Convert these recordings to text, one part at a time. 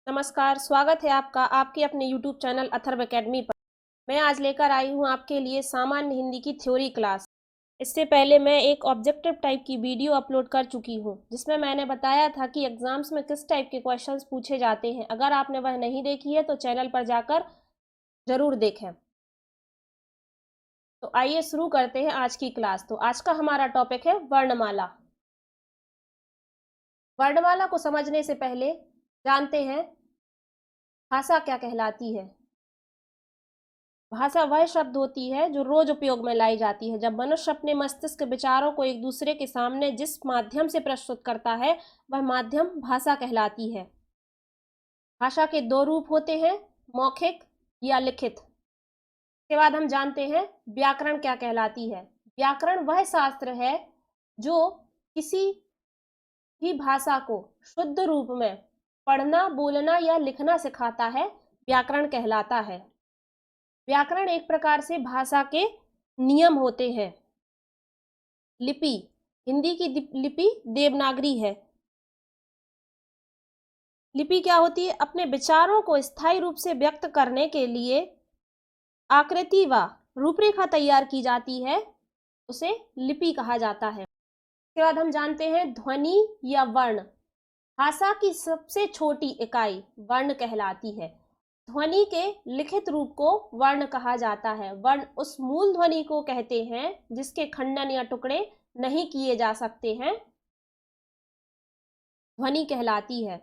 नमस्कार, स्वागत है आपका आपके अपने YouTube चैनल अथर्व एकेडमी पर। मैं आज लेकर आई हूँ आपके लिए सामान्य हिंदी की थ्योरी क्लास। इससे पहले मैं एक ऑब्जेक्टिव टाइप की वीडियो अपलोड कर चुकी हूँ, जिसमें मैंने बताया था कि एग्जाम्स में किस टाइप के क्वेश्चंस पूछे जाते हैं। अगर आपने वह नहीं देखी है तो चैनल पर जाकर जरूर देखें। तो आइए शुरू करते हैं आज की क्लास। तो आज का हमारा टॉपिक है वर्णमाला। वर्णमाला को समझने से पहले जानते हैं भाषा क्या कहलाती है। भाषा वह शब्द होती है जो रोज उपयोग में लाई जाती है। जब मनुष्य अपने मस्तिष्क विचारों को एक दूसरे के सामने जिस माध्यम से प्रस्तुत करता है, वह माध्यम भाषा कहलाती है। भाषा के दो रूप होते हैं, मौखिक या लिखित। इसके बाद हम जानते हैं व्याकरण क्या कहलाती है। व्याकरण वह शास्त्र है जो किसी भी भाषा को शुद्ध रूप में पढ़ना, बोलना या लिखना सिखाता है, व्याकरण कहलाता है। व्याकरण एक प्रकार से भाषा के नियम होते हैं। लिपि, हिंदी की लिपि देवनागरी है। लिपि क्या होती है? अपने विचारों को स्थायी रूप से व्यक्त करने के लिए आकृति व रूपरेखा तैयार की जाती है, उसे लिपि कहा जाता है। इसके बाद हम जानते हैं ध्वनि या वर्ण। भाषा की सबसे छोटी इकाई वर्ण कहलाती है। ध्वनि के लिखित रूप को वर्ण कहा जाता है। वर्ण उस मूल ध्वनि को कहते हैं जिसके खंडन या टुकड़े नहीं किए जा सकते हैं, ध्वनि कहलाती है।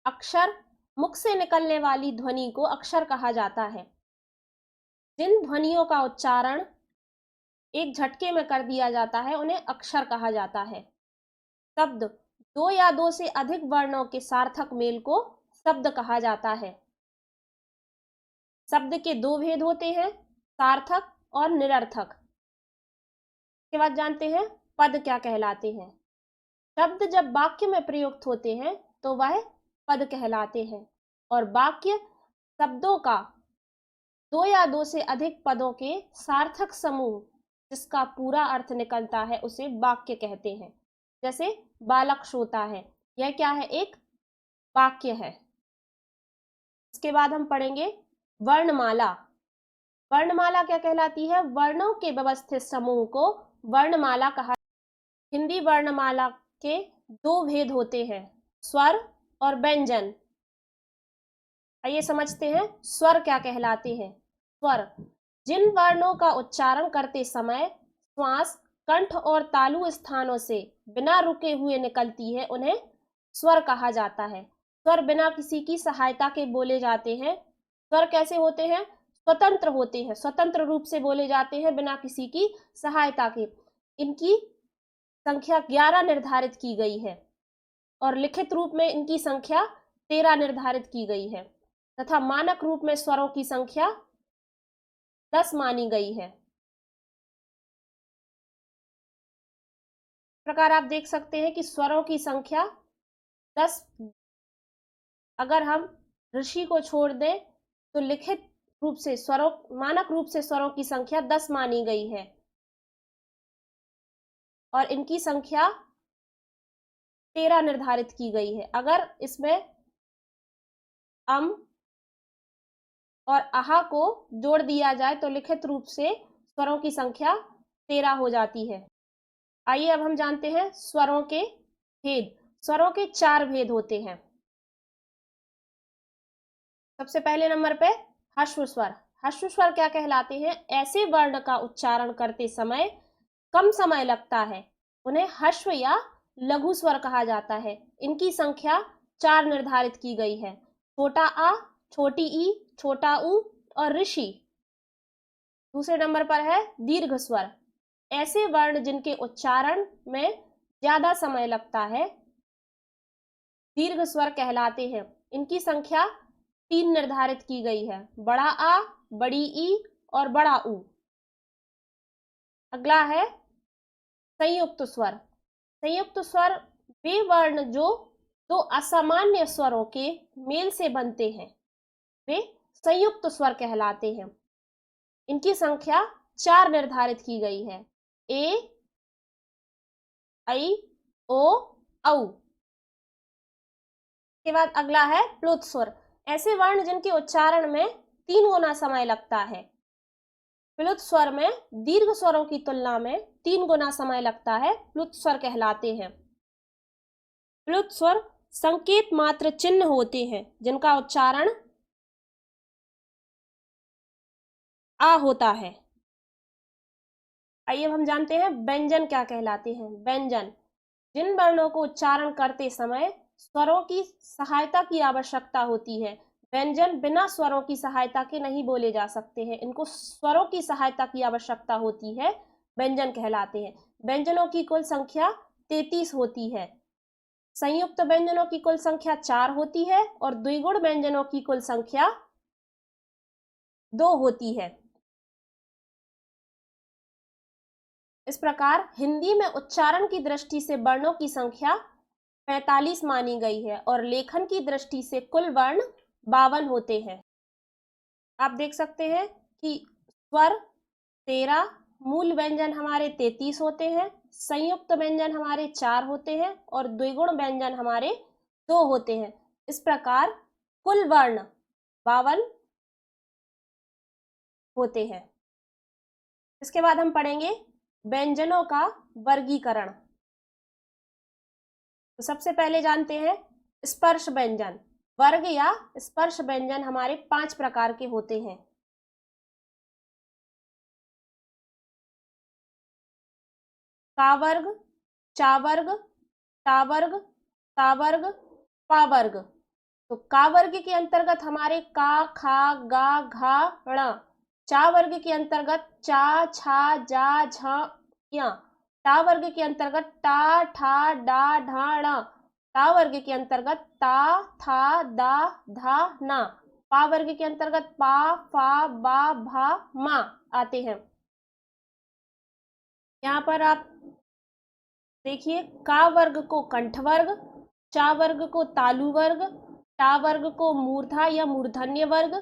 अक्षर, मुख से निकलने वाली ध्वनि को अक्षर कहा जाता है। जिन ध्वनियों का उच्चारण एक झटके में कर दिया जाता है, उन्हें अक्षर कहा जाता है। शब्द, दो या दो से अधिक वर्णों के सार्थक मेल को शब्द कहा जाता है। शब्द के दो भेद होते हैं, सार्थक और निरर्थक। इसके बाद जानते हैं पद क्या कहलाते हैं। शब्द जब वाक्य में प्रयुक्त होते हैं तो वह पद कहलाते हैं, और वाक्य शब्दों का दो या दो से अधिक पदों के सार्थक समूह जिसका पूरा अर्थ निकलता है उसे वाक्य कहते हैं। जैसे बालक सोता है, यह क्या है? एक वाक्य है। इसके बाद हम पढ़ेंगे वर्णमाला। वर्णमाला क्या कहलाती है? वर्णों के व्यवस्थित समूह को वर्णमाला कहा। हिंदी वर्णमाला के दो भेद होते हैं, स्वर और व्यंजन। आइए समझते हैं स्वर क्या कहलाते हैं। स्वर, जिन वर्णों का उच्चारण करते समय श्वास कंठ और तालु स्थानों से बिना रुके हुए निकलती है, उन्हें स्वर कहा जाता है। स्वर बिना किसी की सहायता के बोले जाते हैं। स्वर कैसे होते हैं? स्वतंत्र होते हैं, स्वतंत्र रूप से बोले जाते हैं, बिना किसी की सहायता के। इनकी संख्या 11 निर्धारित की गई है और लिखित रूप में इनकी संख्या 13 निर्धारित की गई है, तथा मानक रूप में स्वरों की संख्या 10 मानी गई है। इस प्रकार आप देख सकते हैं कि स्वरों की संख्या 10, अगर हम ऋषि को छोड़ दें तो लिखित रूप से स्वरों, मानक रूप से स्वरों की संख्या 10 मानी गई है, और इनकी संख्या 13 निर्धारित की गई है। अगर इसमें अम और आहा को जोड़ दिया जाए तो लिखित रूप से स्वरों की संख्या 13 हो जाती है। आइए अब हम जानते हैं स्वरों के भेद। स्वरों के 4 भेद होते हैं। सबसे पहले नंबर पे ह्रस्व स्वर। ह्रस्व स्वर क्या कहलाते हैं? ऐसे वर्ण का उच्चारण करते समय कम समय लगता है, उन्हें ह्रस्व या लघु स्वर कहा जाता है। इनकी संख्या 4 निर्धारित की गई है, छोटा आ, छोटी ई, छोटा ऊ और ऋषि। दूसरे नंबर पर है दीर्घ स्वर। ऐसे वर्ण जिनके उच्चारण में ज्यादा समय लगता है, दीर्घ स्वर कहलाते हैं। इनकी संख्या 3 निर्धारित की गई है, बड़ा आ, बड़ी ई और बड़ा ऊ। अगला है संयुक्त स्वर। संयुक्त स्वर वे वर्ण जो दो असामान्य स्वरों के मेल से बनते हैं, वे संयुक्त स्वर कहलाते हैं। इनकी संख्या 4 निर्धारित की गई है, ए, ऐ, ओ, औ। के बाद अगला है प्लुत स्वर, ऐसे वर्ण जिनके उच्चारण में 3 गुना समय लगता है। प्लुत स्वर में दीर्घ स्वरों की तुलना में 3 गुना समय लगता है, प्लुत स्वर कहलाते हैं। प्लुत स्वर संकेत मात्र चिन्ह होते हैं जिनका उच्चारण आ होता है। आइए हम जानते हैं व्यंजन क्या कहलाते हैं। व्यंजन जिन वर्णों को उच्चारण करते समय स्वरों की सहायता की आवश्यकता होती है। व्यंजन बिना स्वरों की सहायता के नहीं बोले जा सकते हैं, इनको स्वरों की सहायता की आवश्यकता होती है, व्यंजन कहलाते हैं। व्यंजनों की कुल संख्या 33 होती है। संयुक्त व्यंजनों की कुल संख्या 4 होती है और द्विगुण व्यंजनों की कुल संख्या 2 होती है। इस प्रकार हिंदी में उच्चारण की दृष्टि से वर्णों की संख्या 45 मानी गई है और लेखन की दृष्टि से कुल वर्ण 52 होते हैं। आप देख सकते हैं कि स्वर 13, मूल व्यंजन हमारे 33 होते हैं, संयुक्त व्यंजन हमारे 4 होते हैं और द्विगुण व्यंजन हमारे 2 होते हैं। इस प्रकार कुल वर्ण 52 होते हैं। इसके बाद हम पढ़ेंगे व्यंजनों का वर्गीकरण। तो सबसे पहले जानते हैं स्पर्श व्यंजन। वर्ग या स्पर्श व्यंजन हमारे 5 प्रकार के होते हैं। का वर्ग, चा वर्ग, टा वर्ग, ता वर्ग, पा वर्ग। तो का वर्ग के अंतर्गत हमारे का, खा, गा, घा, ण। चा वर्ग के अंतर्गत चा, छा, जा, झ, य। टा वर्ग के अंतर्गत टा, ठा, डा, ढा, ण। ता वर्ग के अंतर्गत ता, था, दा, धा, ना। पा वर्ग के अंतर्गत पा, फा, बा, भा, मा आते हैं। यहाँ पर आप देखिए, का वर्ग को कंठ वर्ग, चा वर्ग को तालु वर्ग, टा वर्ग को मूर्धा या मूर्धन्य वर्ग,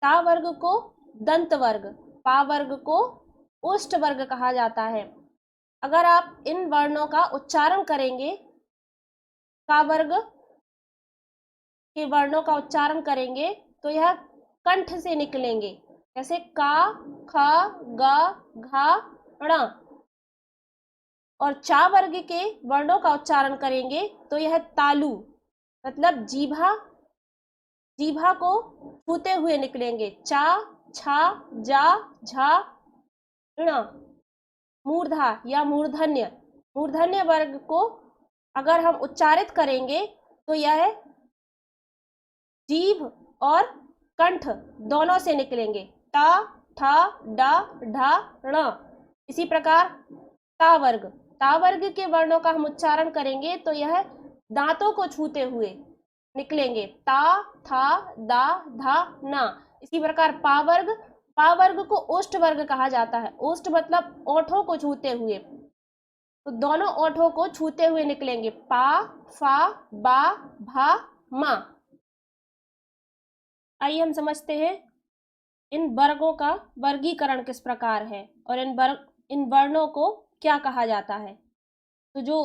ता वर्ग को दंत वर्ग, पा वर्ग को ओष्ठ वर्ग कहा जाता है। अगर आप इन वर्णों का उच्चारण करेंगे, का वर्ग के वर्णों का उच्चारण करेंगे तो यह कंठ से निकलेंगे, जैसे का, ख, ग, घ, ण। और चा वर्ग के वर्णों का उच्चारण करेंगे तो यह तालु मतलब जीभा को छूते हुए निकलेंगे। चा, छा, जा, झा, ण। मूर्धा या मूर्धन्य वर्ग को अगर हम उच्चारित करेंगे तो यह जीभ और कंठ दोनों से निकलेंगे। टा, ठा, डा, ढा, ण। इसी प्रकार ता वर्ग के वर्णों का हम उच्चारण करेंगे तो यह दांतों को छूते हुए निकलेंगे। ता, था, दा, धा, ना। इसी प्रकार पा वर्ग को ओष्ठ वर्ग कहा जाता है। ओष्ठ मतलब ओठों को छूते हुए, तो दोनों ओठों को छूते हुए निकलेंगे। पा, फा, बा, भा, मा। आइए हम समझते हैं इन वर्गों का वर्गीकरण किस प्रकार है और इन वर्णों को क्या कहा जाता है। तो जो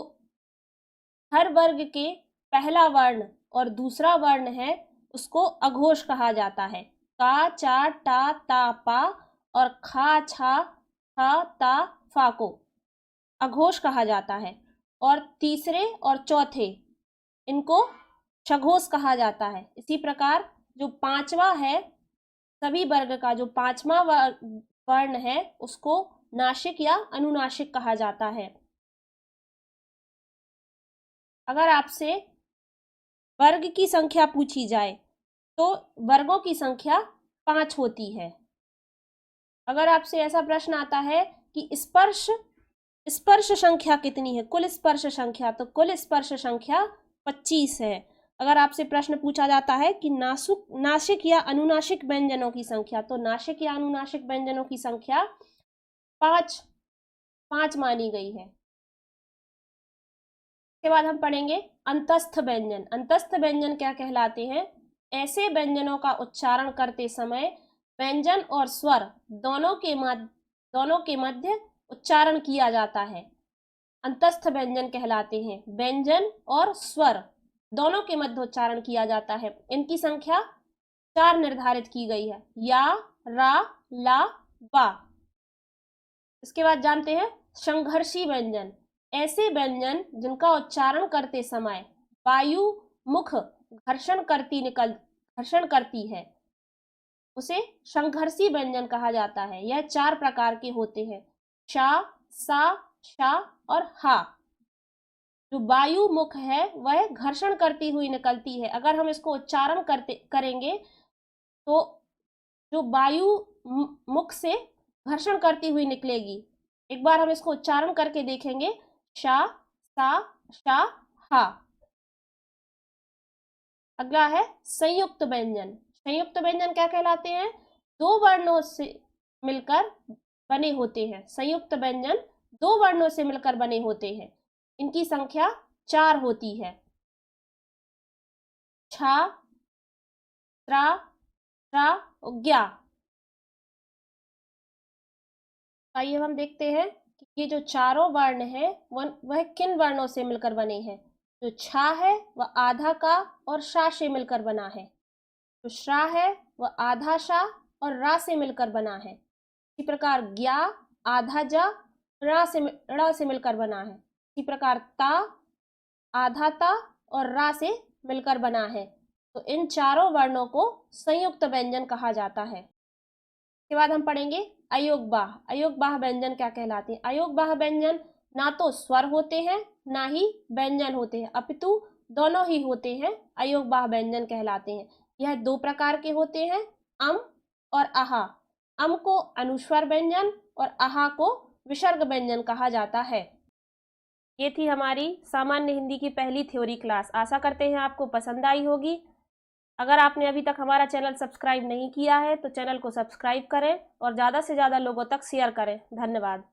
हर वर्ग के पहला वर्ण और दूसरा वर्ण है उसको अघोष कहा जाता है। का, चा, टा, ता, पा और खा, छा, था, ता, फा को अघोष कहा जाता है। और तीसरे और चौथे इनको षघोष कहा जाता है। इसी प्रकार जो पांचवा है, सभी वर्ग का जो पांचवा वर्ण है उसको नासिक या अनुनासिक कहा जाता है। अगर आपसे वर्ग की संख्या पूछी जाए तो वर्गों की संख्या 5 होती है। अगर आपसे ऐसा प्रश्न आता है कि स्पर्श संख्या कितनी है, कुल स्पर्श संख्या, तो कुल स्पर्श संख्या 25 है। अगर आपसे प्रश्न पूछा जाता है कि नासिक या अनुनासिक व्यंजनों की संख्या, तो नासिक या अनुनासिक व्यंजनों की संख्या 5 मानी गई है। इसके बाद हम पढ़ेंगे अंतस्थ व्यंजन। अंतस्थ व्यंजन क्या कहलाते हैं? ऐसे व्यंजनों का उच्चारण करते समय व्यंजन और स्वर दोनों के मध्य उच्चारण किया जाता है, अंतस्थ व्यंजन कहलाते हैं। व्यंजन और स्वर दोनों के मध्य उच्चारण किया जाता है। इनकी संख्या 4 निर्धारित की गई है, या, रा, ला, वा। इसके बाद जानते हैं संघर्षी व्यंजन। ऐसे व्यंजन जिनका उच्चारण करते समय वायु मुख घर्षण करती है, उसे संघर्षी व्यंजन कहा जाता है। यह 4 प्रकार के होते हैं, शा, सा, शा और हा। जो वायु मुख है वह घर्षण करती हुई निकलती है। अगर हम इसको उच्चारण करेंगे तो जो वायु मुख से घर्षण करती हुई निकलेगी। एक बार हम इसको उच्चारण करके देखेंगे, शा, सा, शा, हा। अगला है संयुक्त व्यंजन। संयुक्त व्यंजन क्या कहलाते हैं? 2 वर्णों से मिलकर बने होते हैं। संयुक्त व्यंजन 2 वर्णों से मिलकर बने होते हैं। इनकी संख्या 4 होती है, छा, त्रा, त्रा, ज्ञा। आइए हम देखते हैं कि ये जो चारों वर्ण है वह किन वर्णों से मिलकर बने हैं। जो छा है वह आधा का और शा से मिलकर बना है। जो श्रा है वह आधा शा और रा से मिलकर बना है। इसी प्रकार ज्ञा आधा जा रा से मिलकर बना है। इसी प्रकार ता आधा ता और रा से मिलकर बना है। तो इन चारों वर्णों को संयुक्त व्यंजन कहा जाता है। इसके बाद हम पढ़ेंगे अयोगबाह। अयोगबाह व्यंजन क्या कहलाते हैं? अयोगबाह व्यंजन ना तो स्वर होते हैं ना ही व्यंजन होते हैं, अपितु दोनों ही होते हैं, अयोगबाह व्यंजन कहलाते हैं। यह 2 प्रकार के होते हैं, अम और आहा। अम को अनुस्वर व्यंजन और आहा को विसर्ग व्यंजन कहा जाता है। ये थी हमारी सामान्य हिंदी की पहली थ्योरी क्लास। आशा करते हैं आपको पसंद आई होगी। अगर आपने अभी तक हमारा चैनल सब्सक्राइब नहीं किया है तो चैनल को सब्सक्राइब करें और ज़्यादा से ज़्यादा लोगों तक शेयर करें। धन्यवाद।